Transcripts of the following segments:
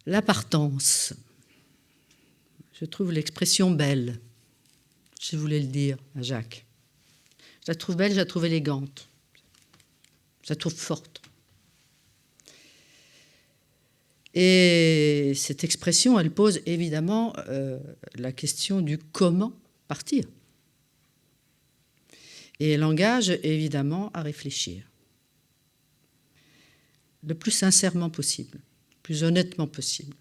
La partance. Je trouve l'expression belle. Je voulais le dire à Jacques. Je la trouve belle, je la trouve élégante. Je la trouve forte. Et cette expression, elle pose évidemment la question du comment partir. Et elle engage évidemment à réfléchir. Le plus sincèrement possible, le plus honnêtement possible,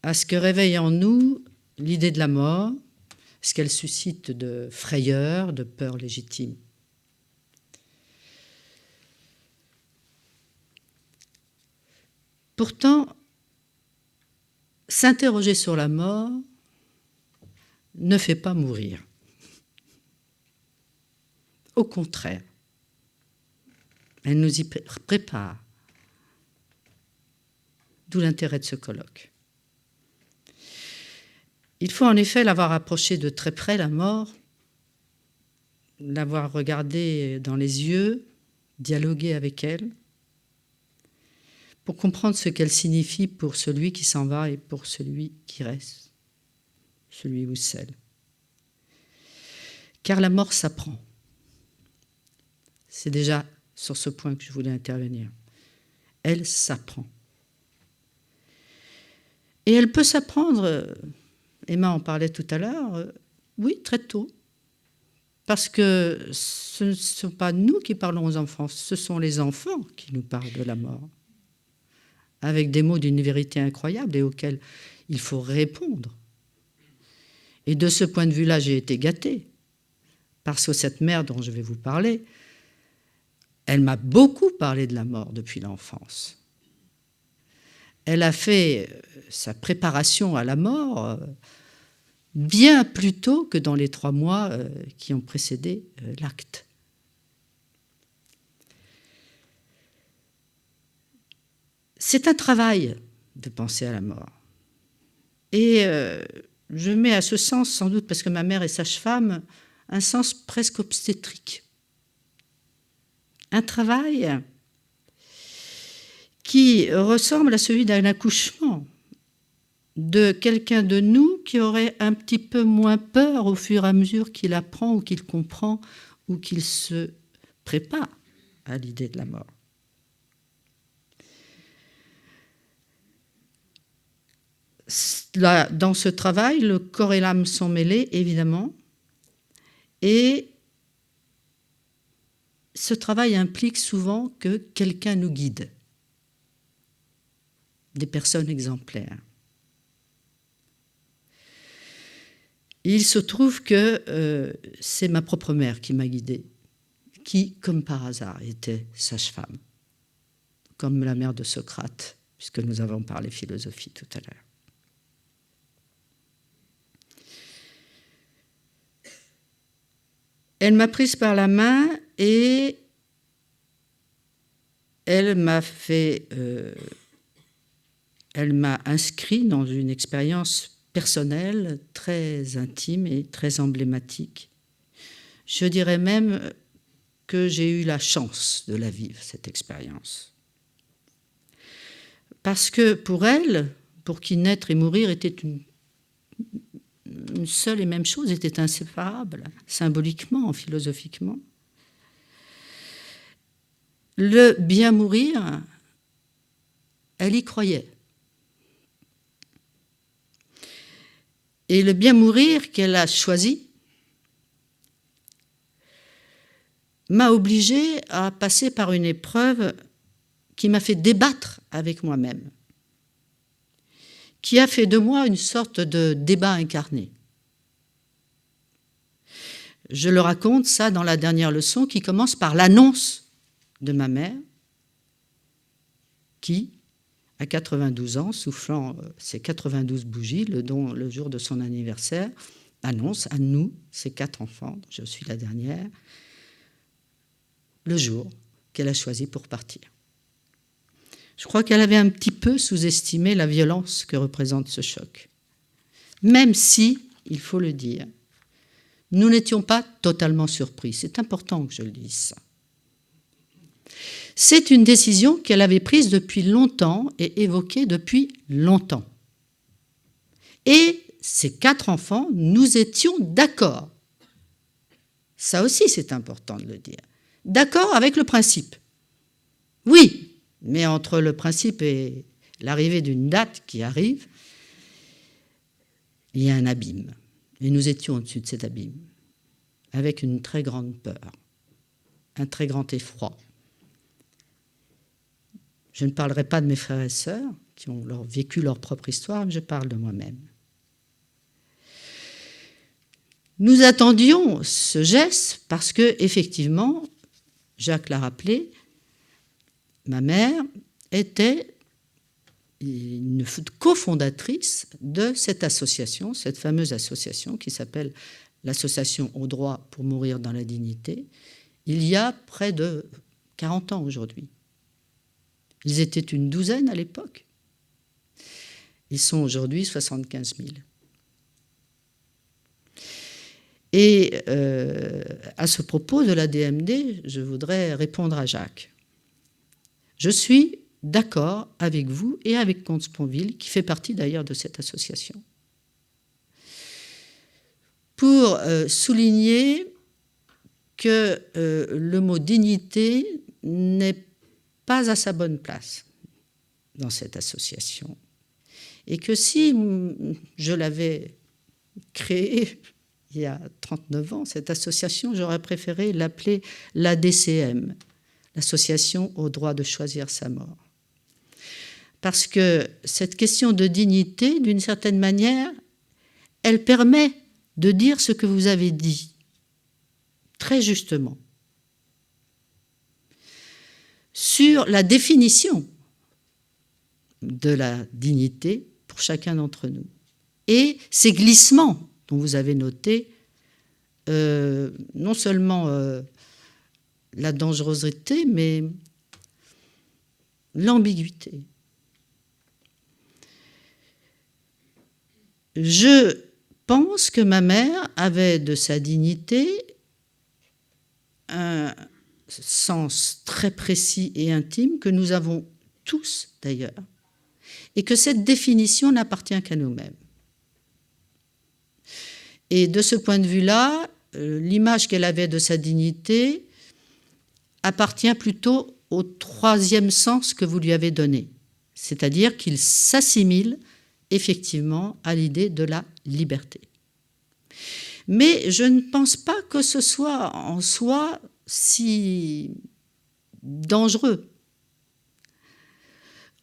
à ce que réveille en nous l'idée de la mort, ce qu'elle suscite de frayeur, de peur légitime. Pourtant, s'interroger sur la mort ne fait pas mourir. Au contraire, elle nous y prépare. D'où l'intérêt de ce colloque. Il faut en effet l'avoir approchée de très près, la mort, l'avoir regardée dans les yeux, dialoguer avec elle, pour comprendre ce qu'elle signifie pour celui qui s'en va et pour celui qui reste, celui ou celle. Car la mort s'apprend. C'est déjà sur ce point que je voulais intervenir. Elle s'apprend. Et elle peut s'apprendre, Emma en parlait tout à l'heure, oui, très tôt. Parce que ce ne sont pas nous qui parlons aux enfants, ce sont les enfants qui nous parlent de la mort. Avec des mots d'une vérité incroyable et auxquels il faut répondre. Et de ce point de vue-là, j'ai été gâtée. Parce que cette mère dont je vais vous parler, elle m'a beaucoup parlé de la mort depuis l'enfance. Elle a fait sa préparation à la mort bien plus tôt que dans les 3 mois qui ont précédé l'acte. C'est un travail de penser à la mort. Et je mets à ce sens, sans doute parce que ma mère est sage-femme, un sens presque obstétrique. Un travail qui ressemble à celui d'un accouchement de quelqu'un de nous qui aurait un petit peu moins peur au fur et à mesure qu'il apprend ou qu'il comprend ou qu'il se prépare à l'idée de la mort. Là, dans ce travail, le corps et l'âme sont mêlés, évidemment, et ce travail implique souvent que quelqu'un nous guide, des personnes exemplaires. Il se trouve que c'est ma propre mère qui m'a guidée, qui, comme par hasard, était sage-femme, comme la mère de Socrate, puisque nous avons parlé philosophie tout à l'heure. Elle m'a prise par la main et elle m'a inscrit dans une expérience personnelle très intime et très emblématique. Je dirais même que j'ai eu la chance de la vivre, cette expérience. Parce que pour elle, pour qui naître et mourir était une seule et même chose, était inséparable, symboliquement, philosophiquement. Le bien mourir, elle y croyait. Et le bien mourir qu'elle a choisi m'a obligée à passer par une épreuve qui m'a fait débattre avec moi-même, qui a fait de moi une sorte de débat incarné. Je le raconte, ça, dans la dernière leçon, qui commence par l'annonce de ma mère, qui, à 92 ans, soufflant ses 92 bougies, le jour de son anniversaire, annonce à nous, ses 4 enfants, je suis la dernière, le jour qu'elle a choisi pour partir. Je crois qu'elle avait un petit peu sous-estimé la violence que représente ce choc. Même si, il faut le dire, nous n'étions pas totalement surpris. C'est important que je le dise ça. C'est une décision qu'elle avait prise depuis longtemps et évoquée depuis longtemps. Et ces 4 enfants, nous étions d'accord. Ça aussi, c'est important de le dire. D'accord avec le principe. Oui, mais entre le principe et l'arrivée d'une date qui arrive, il y a un abîme. Et nous étions au-dessus de cet abîme, avec une très grande peur, un très grand effroi. Je ne parlerai pas de mes frères et sœurs, qui ont vécu leur propre histoire, mais je parle de moi-même. Nous attendions ce geste parce que, effectivement, Jacques l'a rappelé, ma mère était une cofondatrice de cette association, cette fameuse association qui s'appelle l'Association au droit pour mourir dans la dignité, il y a près de 40 ans aujourd'hui. Ils étaient une douzaine à l'époque. Ils sont aujourd'hui 75 000. Et à ce propos de la DMD, je voudrais répondre à Jacques. Je suis d'accord avec vous et avec Comte Sponville, qui fait partie d'ailleurs de cette association, pour souligner que le mot dignité n'est pas à sa bonne place dans cette association. Et que si je l'avais créée il y a 39 ans, cette association, j'aurais préféré l'appeler l'ADCM, l'Association au droit de choisir sa mort. Parce que cette question de dignité, d'une certaine manière, elle permet de dire ce que vous avez dit, très justement, sur la définition de la dignité pour chacun d'entre nous. Et ces glissements dont vous avez noté, non seulement la dangerosité, mais l'ambiguïté. Je pense que ma mère avait de sa dignité un sens très précis et intime que nous avons tous d'ailleurs, et que cette définition n'appartient qu'à nous-mêmes. Et de ce point de vue-là, l'image qu'elle avait de sa dignité appartient plutôt au 3e sens que vous lui avez donné, c'est-à-dire qu'il s'assimile effectivement à l'idée de la liberté. Mais je ne pense pas que ce soit en soi si dangereux,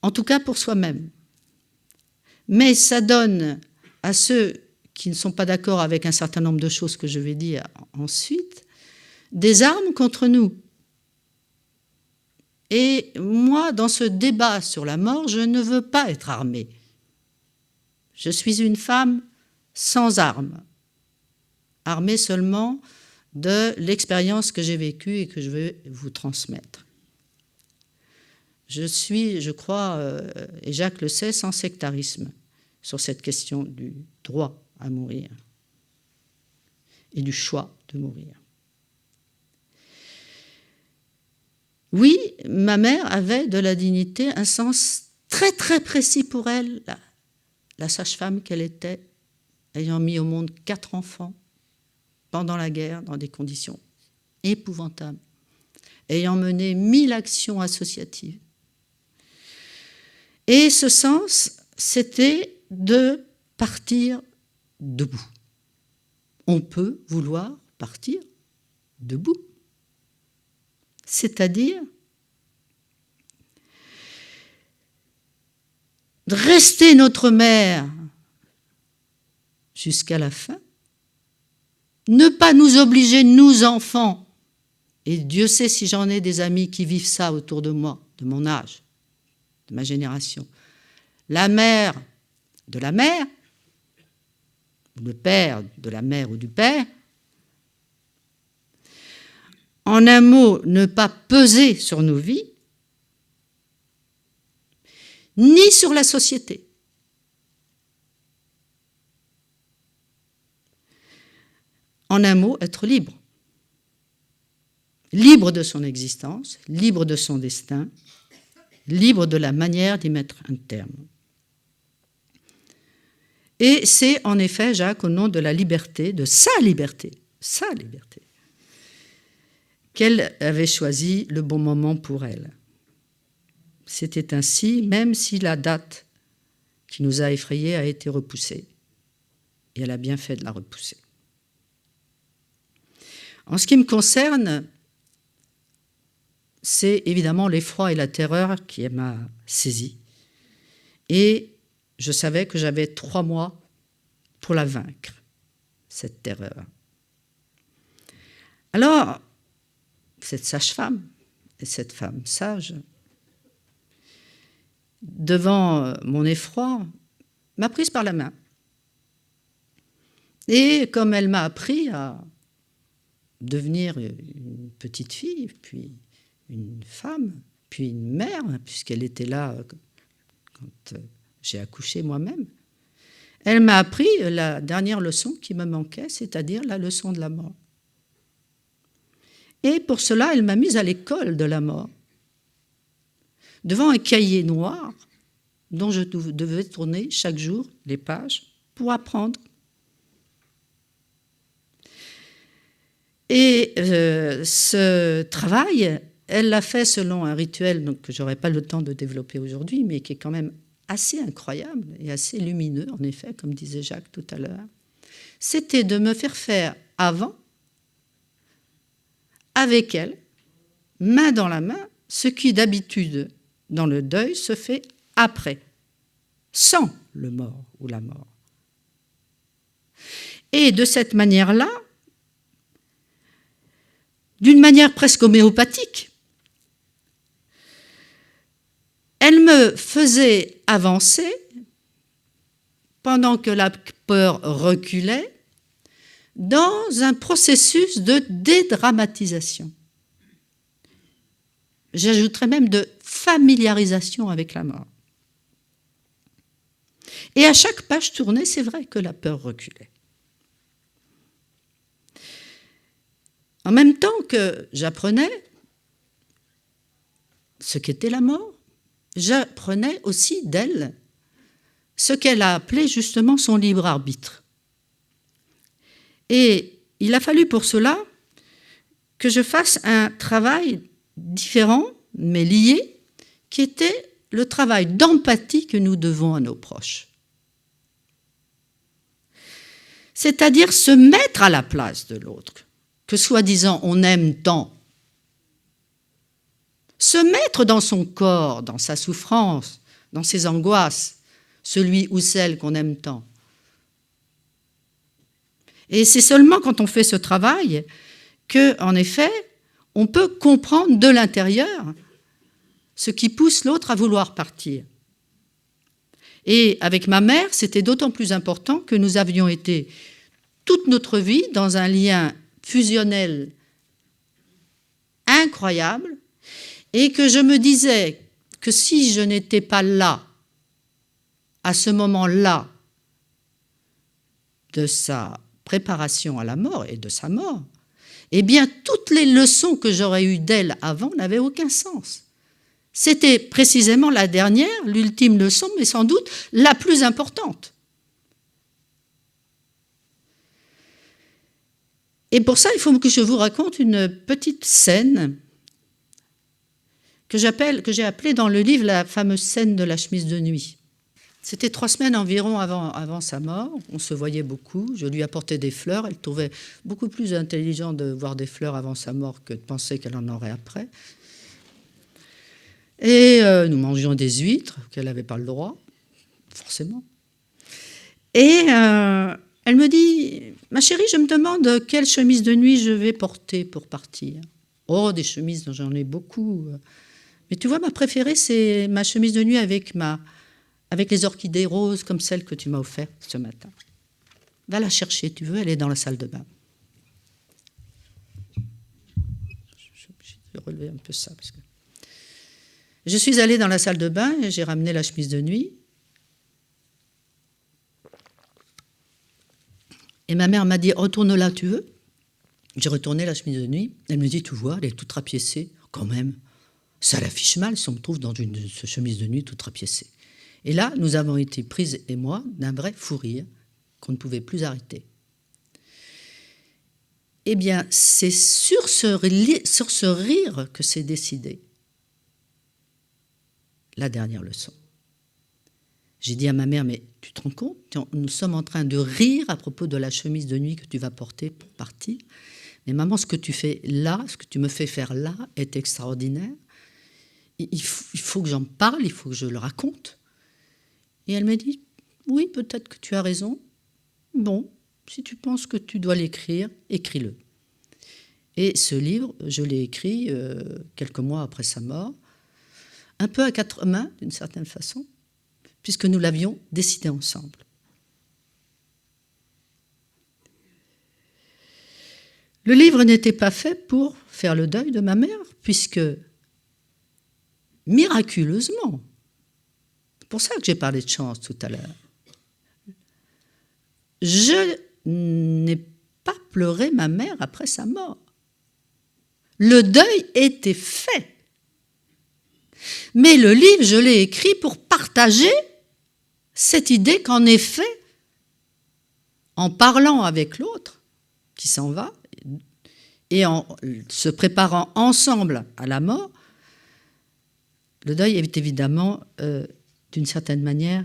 en tout cas pour soi-même. Mais ça donne à ceux qui ne sont pas d'accord avec un certain nombre de choses que je vais dire ensuite, des armes contre nous. Et moi, dans ce débat sur la mort, je ne veux pas être armée. Je suis une femme sans armes, armée seulement de l'expérience que j'ai vécue et que je veux vous transmettre. Je suis, je crois, et Jacques le sait, sans sectarisme sur cette question du droit à mourir et du choix de mourir. Oui, ma mère avait de la dignité un sens très très précis pour elle, la sage-femme qu'elle était, ayant mis au monde 4 enfants pendant la guerre dans des conditions épouvantables, ayant mené 1000 actions associatives. Et ce sens, c'était de partir debout. On peut vouloir partir debout. C'est-à-dire de rester notre mère jusqu'à la fin, ne pas nous obliger, nous enfants, et Dieu sait si j'en ai des amis qui vivent ça autour de moi, de mon âge, de ma génération, la mère de la mère, le père de la mère ou du père, en un mot, ne pas peser sur nos vies, ni sur la société. En un mot, être libre. libre de son existence, libre de son destin, libre de la manière d'y mettre un terme. Et c'est en effet, Jacques, au nom de la liberté, de sa liberté, qu'elle avait choisi le bon moment pour elle. C'était ainsi, même si la date qui nous a effrayés a été repoussée. Et elle a bien fait de la repousser. En ce qui me concerne, c'est évidemment l'effroi et la terreur qui m'a saisie. Et je savais que j'avais 3 mois pour la vaincre, cette terreur. Alors, cette sage-femme, et cette femme sage, devant mon effroi, m'a prise par la main. Et comme elle m'a appris à devenir une petite fille, puis une femme, puis une mère, puisqu'elle était là quand j'ai accouché moi-même, elle m'a appris la dernière leçon qui me manquait, c'est-à-dire la leçon de la mort. Et pour cela, elle m'a mise à l'école de la mort, devant un cahier noir dont je devais tourner chaque jour les pages pour apprendre. Et ce travail, elle l'a fait selon un rituel donc, que je n'aurai pas le temps de développer aujourd'hui, mais qui est quand même assez incroyable et assez lumineux, en effet, comme disait Jacques tout à l'heure. C'était de me faire avant, avec elle, main dans la main, ce qui d'habitude, dans le deuil, se fait après, sans le mort ou la mort. Et de cette manière-là, d'une manière presque homéopathique, elle me faisait avancer pendant que la peur reculait dans un processus de dédramatisation. J'ajouterais même de familiarisation avec la mort. Et à chaque page tournée, c'est vrai que la peur reculait. En même temps que j'apprenais ce qu'était la mort, j'apprenais aussi d'elle ce qu'elle a appelé justement son libre arbitre. Et il a fallu pour cela que je fasse un travail différent, mais lié, qui était le travail d'empathie que nous devons à nos proches. C'est-à-dire se mettre à la place de l'autre, que soi-disant on aime tant. Se mettre dans son corps, dans sa souffrance, dans ses angoisses, celui ou celle qu'on aime tant. Et c'est seulement quand on fait ce travail que, en effet, on peut comprendre de l'intérieur ce qui pousse l'autre à vouloir partir. Et avec ma mère, c'était d'autant plus important que nous avions été toute notre vie dans un lien fusionnel incroyable et que je me disais que si je n'étais pas là, à ce moment-là, de sa préparation à la mort et de sa mort, eh bien, toutes les leçons que j'aurais eues d'elle avant n'avaient aucun sens. C'était précisément la dernière, l'ultime leçon, mais sans doute la plus importante. Et pour ça, il faut que je vous raconte une petite scène que j'ai appelée dans le livre la fameuse scène de la chemise de nuit. C'était 3 semaines environ avant sa mort. On se voyait beaucoup. Je lui apportais des fleurs. Elle trouvait beaucoup plus intelligent de voir des fleurs avant sa mort que de penser qu'elle en aurait après. Et nous mangions des huîtres, qu'elle n'avait pas le droit, forcément. Et elle me dit, ma chérie, je me demande quelle chemise de nuit je vais porter pour partir. Oh, des chemises, j'en ai beaucoup. Mais tu vois, ma préférée, c'est ma chemise de nuit avec les orchidées roses comme celle que tu m'as offerte ce matin. Va la chercher, tu veux, elle est dans la salle de bain. Je vais relever un peu ça. Parce que... Je suis allée dans la salle de bain et j'ai ramené la chemise de nuit. Et ma mère m'a dit, retourne là, tu veux ? J'ai retourné la chemise de nuit. Elle me dit, tu vois, elle est toute rapiécée. Quand même, ça l'affiche mal si on me trouve dans une chemise de nuit toute rapiécée. Et là, nous avons été prises, et moi, d'un vrai fou rire qu'on ne pouvait plus arrêter. Eh bien, c'est sur ce rire que s'est décidé la dernière leçon. J'ai dit à ma mère, mais tu te rends compte, nous sommes en train de rire à propos de la chemise de nuit que tu vas porter pour partir. Mais maman, ce que tu fais là, ce que tu me fais faire là est extraordinaire. Il faut que j'en parle, il faut que je le raconte. Et elle m'a dit, oui, peut-être que tu as raison. Bon, si tu penses que tu dois l'écrire, écris-le. Et ce livre, je l'ai écrit quelques mois après sa mort, un peu à quatre mains, d'une certaine façon, puisque nous l'avions décidé ensemble. Le livre n'était pas fait pour faire le deuil de ma mère, puisque, miraculeusement, c'est pour ça que j'ai parlé de chance tout à l'heure, je n'ai pas pleuré ma mère après sa mort. Le deuil était fait. Mais le livre, je l'ai écrit pour partager cette idée qu'en effet, en parlant avec l'autre qui s'en va et en se préparant ensemble à la mort, le deuil est évidemment, d'une certaine manière,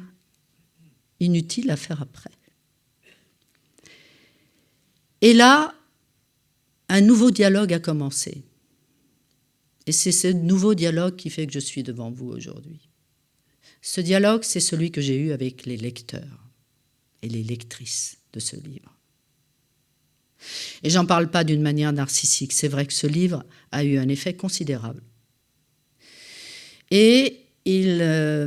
inutile à faire après. Et là, un nouveau dialogue a commencé. Et c'est ce nouveau dialogue qui fait que je suis devant vous aujourd'hui. Ce dialogue, c'est celui que j'ai eu avec les lecteurs et les lectrices de ce livre. Et j'en parle pas d'une manière narcissique. C'est vrai que ce livre a eu un effet considérable. Et il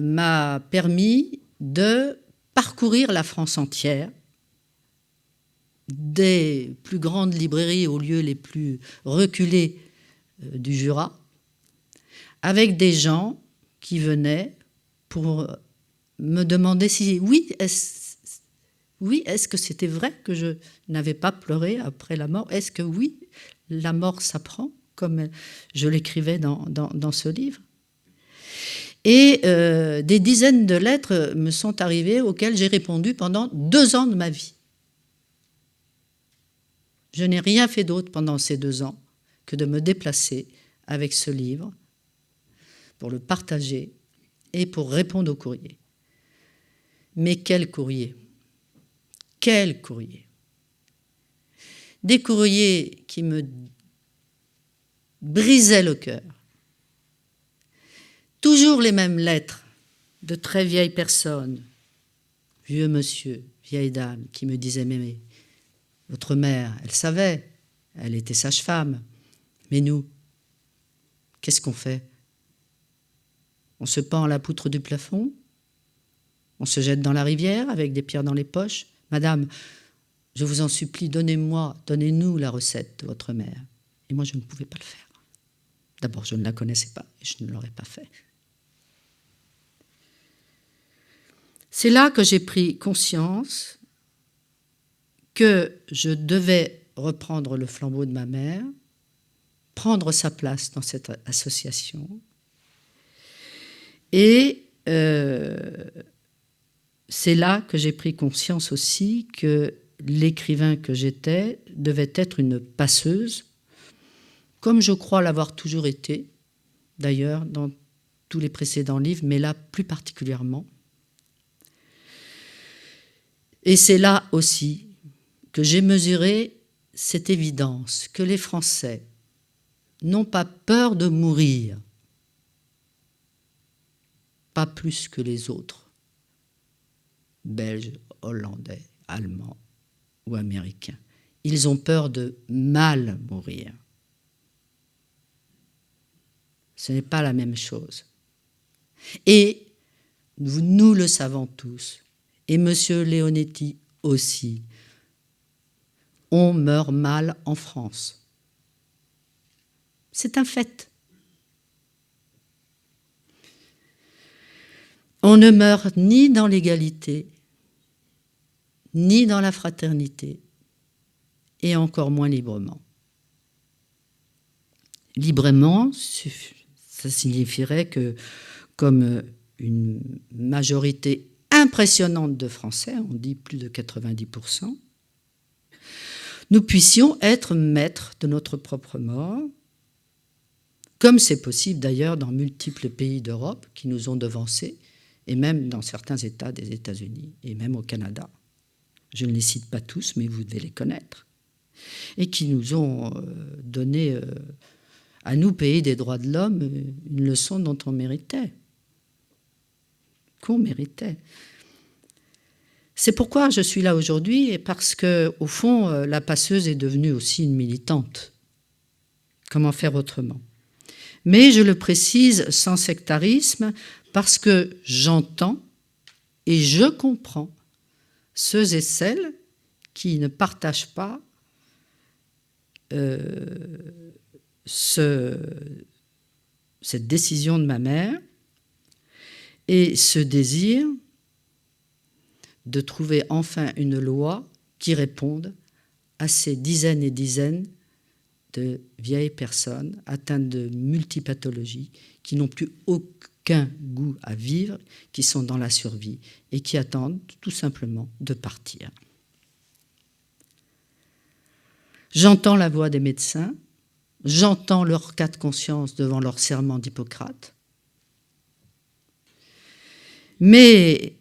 m'a permis de parcourir la France entière, des plus grandes librairies aux lieux les plus reculés du Jura, avec des gens qui venaient pour me demander si oui, est-ce que c'était vrai que je n'avais pas pleuré après la mort? Est-ce que oui, la mort s'apprend, comme je l'écrivais dans ce livre? Et des dizaines de lettres me sont arrivées auxquelles j'ai répondu pendant 2 ans de ma vie. Je n'ai rien fait d'autre pendant ces 2 ans que de me déplacer avec ce livre pour le partager et pour répondre aux courriers. Mais quel courrier! Quel courrier! Des courriers qui me brisaient le cœur. Toujours les mêmes lettres de très vieilles personnes, vieux monsieur, vieille dame, qui me disaient « Mais votre mère, elle savait, elle était sage-femme, mais nous, qu'est-ce qu'on fait? On se pend à la poutre du plafond? On se jette dans la rivière avec des pierres dans les poches? Madame, je vous en supplie, donnez-nous la recette de votre mère. » Et moi, je ne pouvais pas le faire. D'abord, je ne la connaissais pas et je ne l'aurais pas fait. C'est là que j'ai pris conscience que je devais reprendre le flambeau de ma mère, prendre sa place dans cette association. Et c'est là que j'ai pris conscience aussi que l'écrivain que j'étais devait être une passeuse, comme je crois l'avoir toujours été, d'ailleurs, dans tous les précédents livres, mais là plus particulièrement. Et c'est là aussi que j'ai mesuré cette évidence que les Français n'ont pas peur de mourir, pas plus que les autres, Belges, Hollandais, Allemands ou Américains. Ils ont peur de mal mourir. Ce n'est pas la même chose. Et nous le savons tous, et M. Leonetti aussi, on meurt mal en France. C'est un fait. On ne meurt ni dans l'égalité, ni dans la fraternité, et encore moins librement. librement, ça signifierait que, comme une majorité impressionnante de Français, on dit plus de 90%, nous puissions être maîtres de notre propre mort, comme c'est possible d'ailleurs dans multiples pays d'Europe qui nous ont devancés, et même dans certains États des États-Unis, et même au Canada. Je ne les cite pas tous, mais vous devez les connaître. Et qui nous ont donné, à nous, pays des droits de l'homme, une leçon dont on méritait. Qu'on méritait. C'est pourquoi je suis là aujourd'hui, et parce que, au fond, la passeuse est devenue aussi une militante. Comment faire autrement? Mais je le précise sans sectarisme, parce que j'entends et je comprends ceux et celles qui ne partagent pas cette décision de ma mère et ce désir de trouver enfin une loi qui réponde à ces dizaines et dizaines de vieilles personnes atteintes de multipathologies qui n'ont plus aucun goût à vivre, qui sont dans la survie et qui attendent tout simplement de partir. J'entends la voix des médecins, j'entends leur cas de conscience devant leur serment d'Hippocrate, mais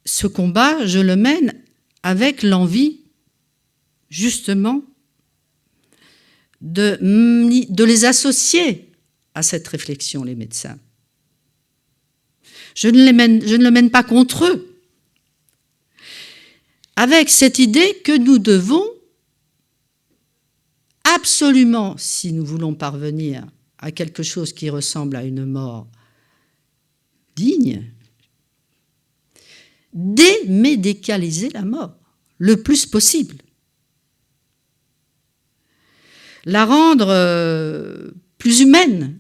ce combat, je le mène avec l'envie, justement, de les associer à cette réflexion, les médecins. Je ne le mène pas contre eux, avec cette idée que nous devons absolument, si nous voulons parvenir à quelque chose qui ressemble à une mort digne, démédicaliser la mort le plus possible. La rendre plus humaine,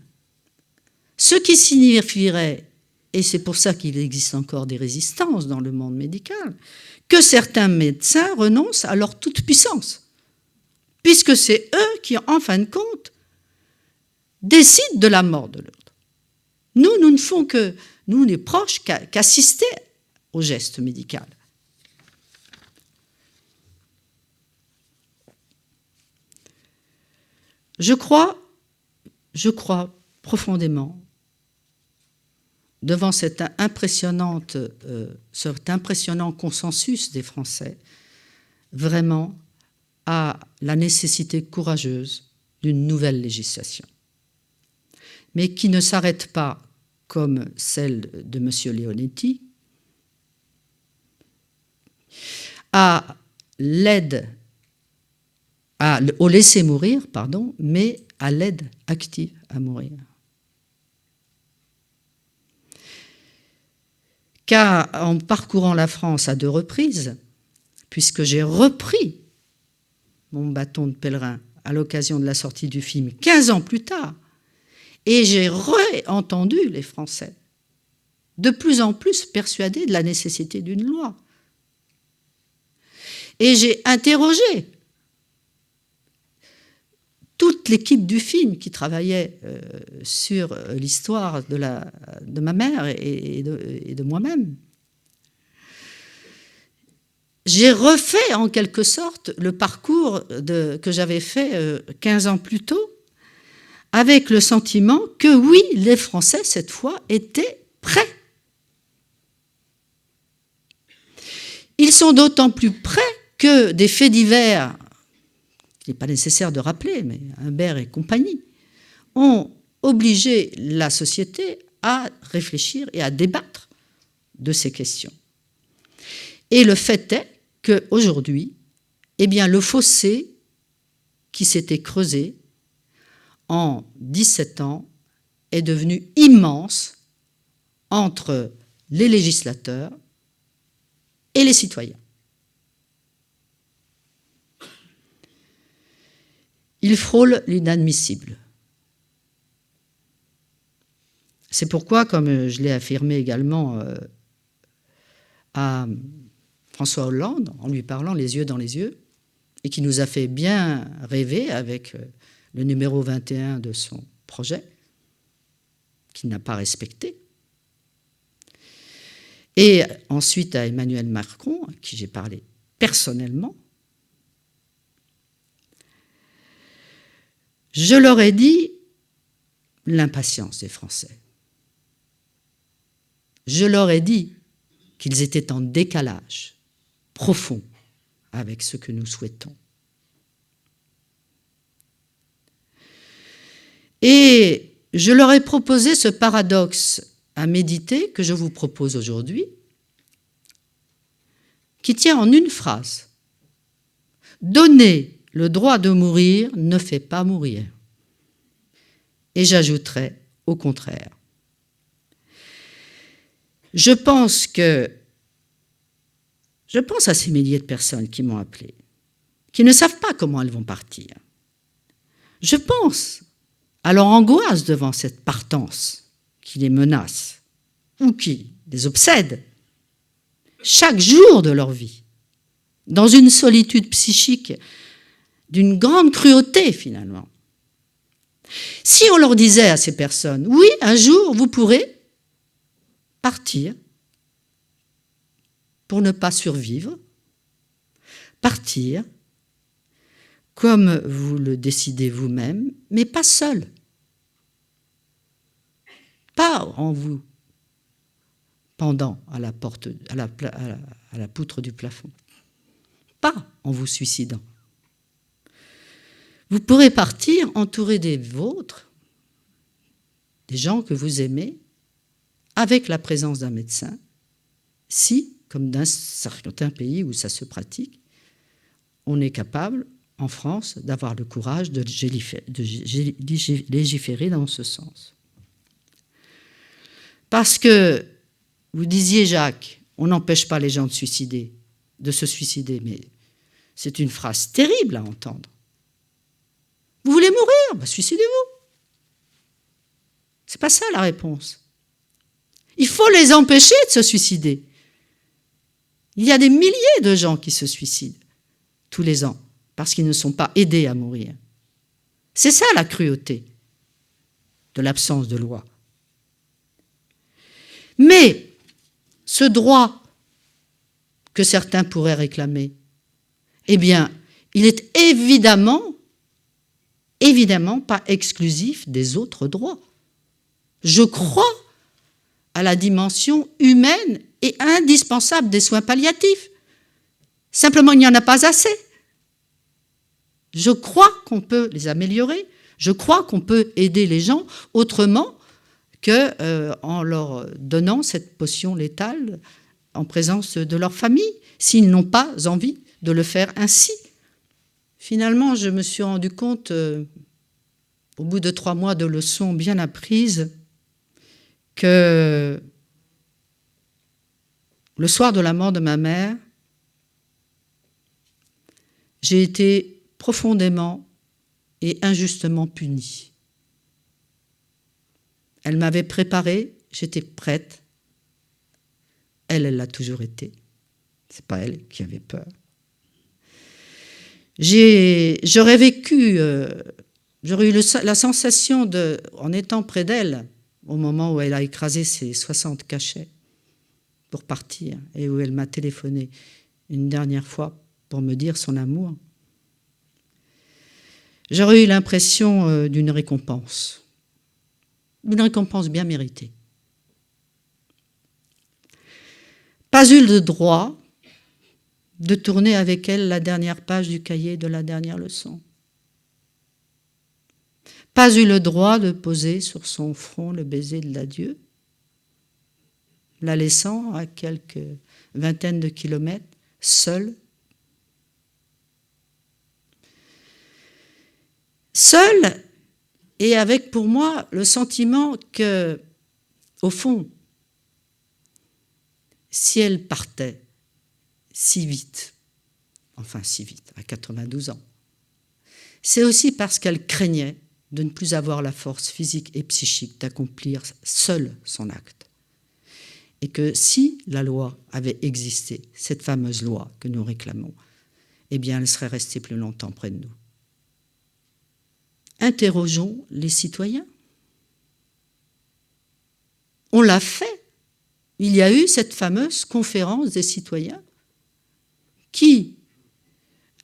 ce qui signifierait, et c'est pour ça qu'il existe encore des résistances dans le monde médical, que certains médecins renoncent à leur toute-puissance, puisque c'est eux qui, en fin de compte, décident de la mort de l'autre. Nous ne font que, nous, les proches, qu'assister au geste médical. Je crois profondément, devant cet impressionnant consensus des Français, vraiment à la nécessité courageuse d'une nouvelle législation, mais qui ne s'arrête pas, comme celle de M. Leonetti, à l'aide, au laisser mourir, pardon, mais à l'aide active à mourir. Car en parcourant la France à 2 reprises, puisque j'ai repris mon bâton de pèlerin à l'occasion de la sortie du film 15 ans plus tard, et j'ai réentendu les Français, de plus en plus persuadés de la nécessité d'une loi. Et j'ai interrogé toute l'équipe du film qui travaillait sur l'histoire de ma mère et de moi-même. J'ai refait en quelque sorte le parcours que j'avais fait 15 ans plus tôt, avec le sentiment que oui, les Français, cette fois, étaient prêts. Ils sont d'autant plus prêts que des faits divers, il n'est pas nécessaire de rappeler, mais Humbert et compagnie, ont obligé la société à réfléchir et à débattre de ces questions. Et le fait est qu'aujourd'hui, eh bien, le fossé qui s'était creusé en 17 ans est devenu immense entre les législateurs et les citoyens. Il frôle l'inadmissible. C'est pourquoi, comme je l'ai affirmé également à François Hollande, en lui parlant les yeux dans les yeux, et qui nous a fait bien rêver avec le numéro 21 de son projet, qu'il n'a pas respecté. Et ensuite à Emmanuel Macron, à qui j'ai parlé personnellement, je leur ai dit l'impatience des Français. Je leur ai dit qu'ils étaient en décalage profond avec ce que nous souhaitons. Et je leur ai proposé ce paradoxe à méditer que je vous propose aujourd'hui, qui tient en une phrase. Donner le droit de mourir ne fait pas mourir. Et j'ajouterai au contraire. Je pense à ces milliers de personnes qui m'ont appelé, qui ne savent pas comment elles vont partir. Je pense à leur angoisse devant cette partance qui les menace ou qui les obsède chaque jour de leur vie, dans une solitude psychique d'une grande cruauté finalement. Si on leur disait à ces personnes, oui, un jour vous pourrez partir pour ne pas survivre, partir comme vous le décidez vous-même, mais pas seul. Pas en vous pendant à la porte, à la poutre du plafond. Pas en vous suicidant. Vous pourrez partir entouré des vôtres, des gens que vous aimez, avec la présence d'un médecin, si, comme dans certains pays où ça se pratique, on est capable, en France, d'avoir le courage de légiférer dans ce sens. Parce que, vous disiez, Jacques, on n'empêche pas les gens de se suicider, mais c'est une phrase terrible à entendre. Vous voulez mourir? Ben, suicidez-vous. C'est pas ça la réponse. Il faut les empêcher de se suicider. Il y a des milliers de gens qui se suicident tous les ans parce qu'ils ne sont pas aidés à mourir. C'est ça la cruauté de l'absence de loi. Mais ce droit que certains pourraient réclamer, eh bien, il est évidemment pas exclusif des autres droits. Je crois à la dimension humaine et indispensable des soins palliatifs. Simplement, il n'y en a pas assez. Je crois qu'on peut les améliorer. Je crois qu'on peut aider les gens autrement qu'en leur donnant cette potion létale en présence de leur famille, s'ils n'ont pas envie de le faire ainsi. Finalement, je me suis rendu compte, au bout de 3 mois de leçons bien apprises, que le soir de la mort de ma mère, j'ai été profondément et injustement punie. Elle m'avait préparée, j'étais prête. Elle l'a toujours été. C'est pas elle qui avait peur. J'aurais vécu, j'aurais eu la sensation en étant près d'elle, au moment où elle a écrasé ses 60 cachets pour partir et où elle m'a téléphoné une dernière fois pour me dire son amour, j'aurais eu l'impression d'une récompense bien méritée. Pas eu le droit de tourner avec elle la dernière page du cahier de la dernière leçon. Pas eu le droit de poser sur son front le baiser de l'adieu, la laissant à quelques vingtaines de kilomètres, seule. Seule, et avec pour moi le sentiment que, au fond, si elle partait si vite, à 92 ans, c'est aussi parce qu'elle craignait de ne plus avoir la force physique et psychique d'accomplir seule son acte. Et que si la loi avait existé, cette fameuse loi que nous réclamons, eh bien elle serait restée plus longtemps près de nous. Interrogeons les citoyens. On l'a fait. Il y a eu cette fameuse conférence des citoyens qui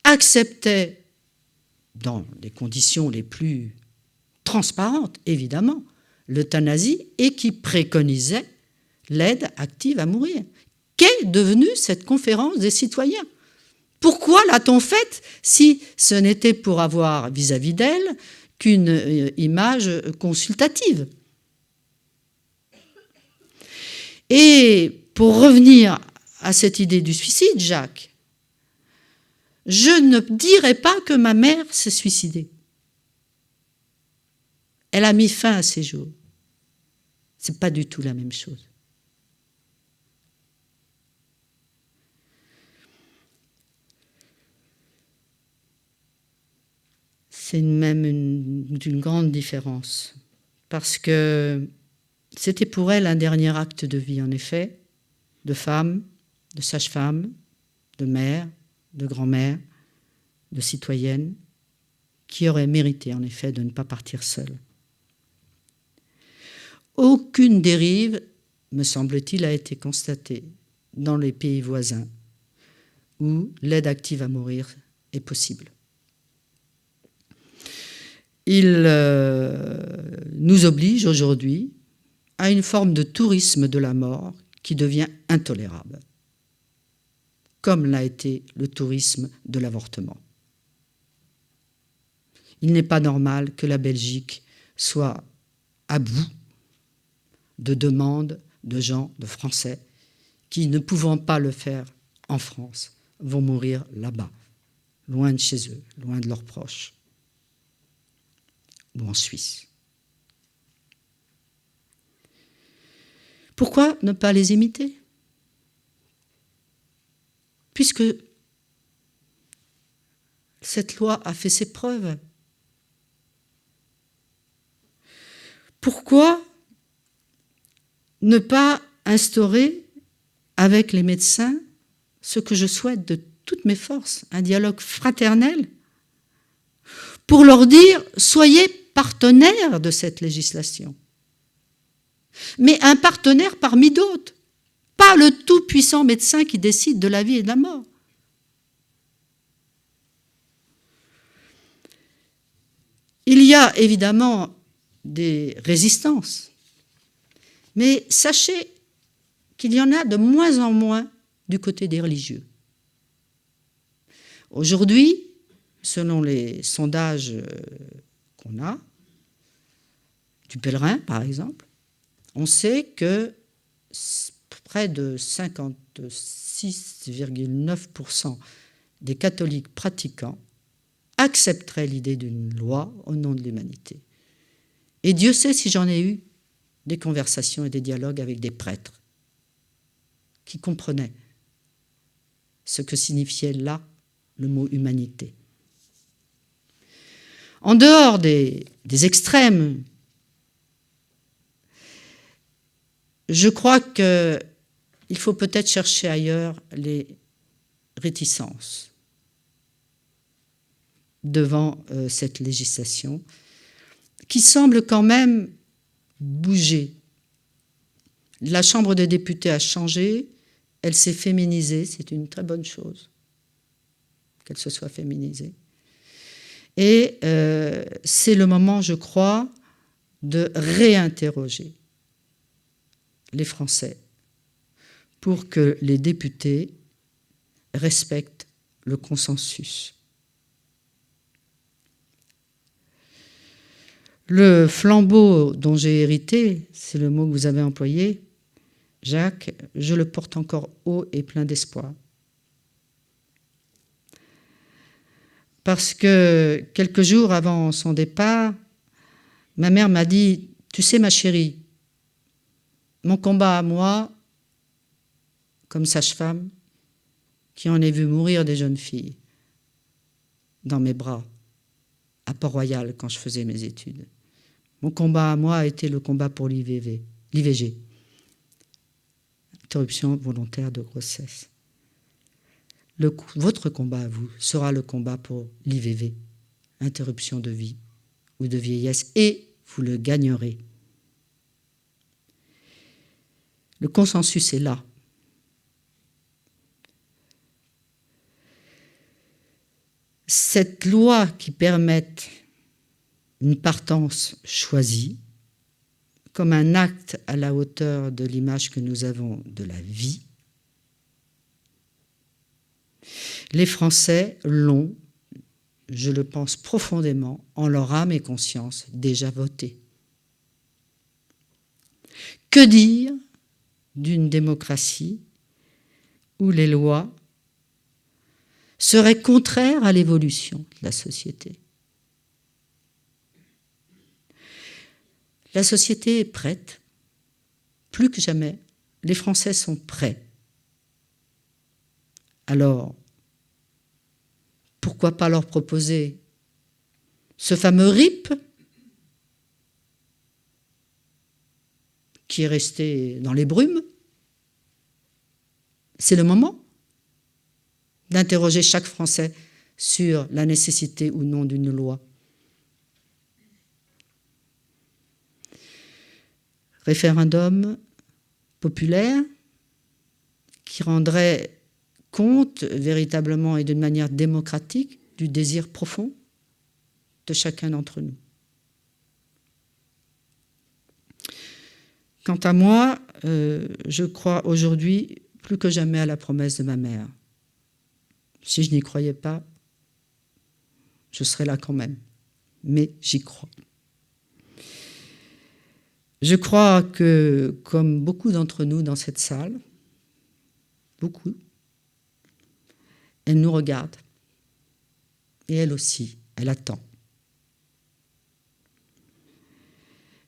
acceptait, dans les conditions les plus transparentes, évidemment, l'euthanasie et qui préconisait l'aide active à mourir. Qu'est devenue cette conférence des citoyens? Pourquoi l'a-t-on faite si ce n'était pour avoir vis-à-vis d'elle qu'une image consultative? Et pour revenir à cette idée du suicide, Jacques, je ne dirais pas que ma mère s'est suicidée. Elle a mis fin à ses jours. Ce n'est pas du tout la même chose. C'est même une grande différence. Parce que c'était pour elle un dernier acte de vie, en effet, de femme, de sage-femme, de mère, de grand-mère, de citoyenne, qui aurait mérité, en effet, de ne pas partir seule. Aucune dérive, me semble-t-il, a été constatée dans les pays voisins où l'aide active à mourir est possible. Il nous oblige aujourd'hui à une forme de tourisme de la mort qui devient intolérable, comme l'a été le tourisme de l'avortement. Il n'est pas normal que la Belgique soit à bout de demandes de gens, de Français, qui, ne pouvant pas le faire en France, vont mourir là-bas, loin de chez eux, loin de leurs proches, ou en Suisse. Pourquoi ne pas les imiter? Puisque cette loi a fait ses preuves. Pourquoi ne pas instaurer avec les médecins ce que je souhaite de toutes mes forces, un dialogue fraternel, pour leur dire « soyez partenaires de cette législation ». Mais un partenaire parmi d'autres, pas le tout-puissant médecin qui décide de la vie et de la mort. Il y a évidemment des résistances, mais sachez qu'il y en a de moins en moins du côté des religieux. Aujourd'hui, selon les sondages qu'on a, du Pèlerin par exemple, on sait que près de 56,9% des catholiques pratiquants accepteraient l'idée d'une loi au nom de l'humanité. Et Dieu sait si j'en ai eu des conversations et des dialogues avec des prêtres qui comprenaient ce que signifiait là le mot humanité. En dehors des extrêmes, je crois qu'il faut peut-être chercher ailleurs les réticences devant cette législation qui semble quand même bouger. La Chambre des députés a changé, elle s'est féminisée, c'est une très bonne chose qu'elle se soit féminisée. Et c'est le moment, je crois, de réinterroger les Français pour que les députés respectent le consensus. Le flambeau dont j'ai hérité, c'est le mot que vous avez employé, Jacques, je le porte encore haut et plein d'espoir. Parce que quelques jours avant son départ, ma mère m'a dit « Tu sais ma chérie, mon combat à moi, comme sage-femme, qui en ai vu mourir des jeunes filles dans mes bras, à Port-Royal, quand je faisais mes études. Mon combat à moi a été le combat pour l'IVG, interruption volontaire de grossesse. Votre combat à vous sera le combat pour l'IVV, interruption de vie ou de vieillesse, et vous le gagnerez. Le consensus est là. Cette loi qui permet une partance choisie, comme un acte à la hauteur de l'image que nous avons de la vie, les Français l'ont, je le pense profondément, en leur âme et conscience, déjà voté. Que dire d'une démocratie où les lois seraient contraires à l'évolution de la société? La société est prête, plus que jamais, les Français sont prêts. Alors, pourquoi pas leur proposer ce fameux RIP qui est resté dans les brumes? C'est le moment d'interroger chaque Français sur la nécessité ou non d'une loi. Référendum populaire qui rendrait compte véritablement et d'une manière démocratique du désir profond de chacun d'entre nous. Quant à moi, je crois aujourd'hui plus que jamais à la promesse de ma mère. Si je n'y croyais pas, je serais là quand même. Mais j'y crois. Je crois que, comme beaucoup d'entre nous dans cette salle, beaucoup, elle nous regarde. Et elle aussi, elle attend.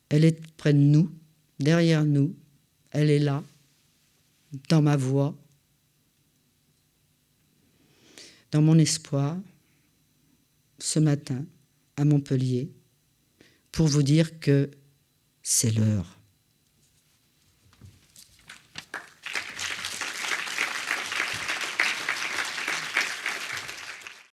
Elle est près de nous, derrière nous. Elle est là, dans ma voix, dans mon espoir, ce matin, à Montpellier, pour vous dire que c'est l'heure.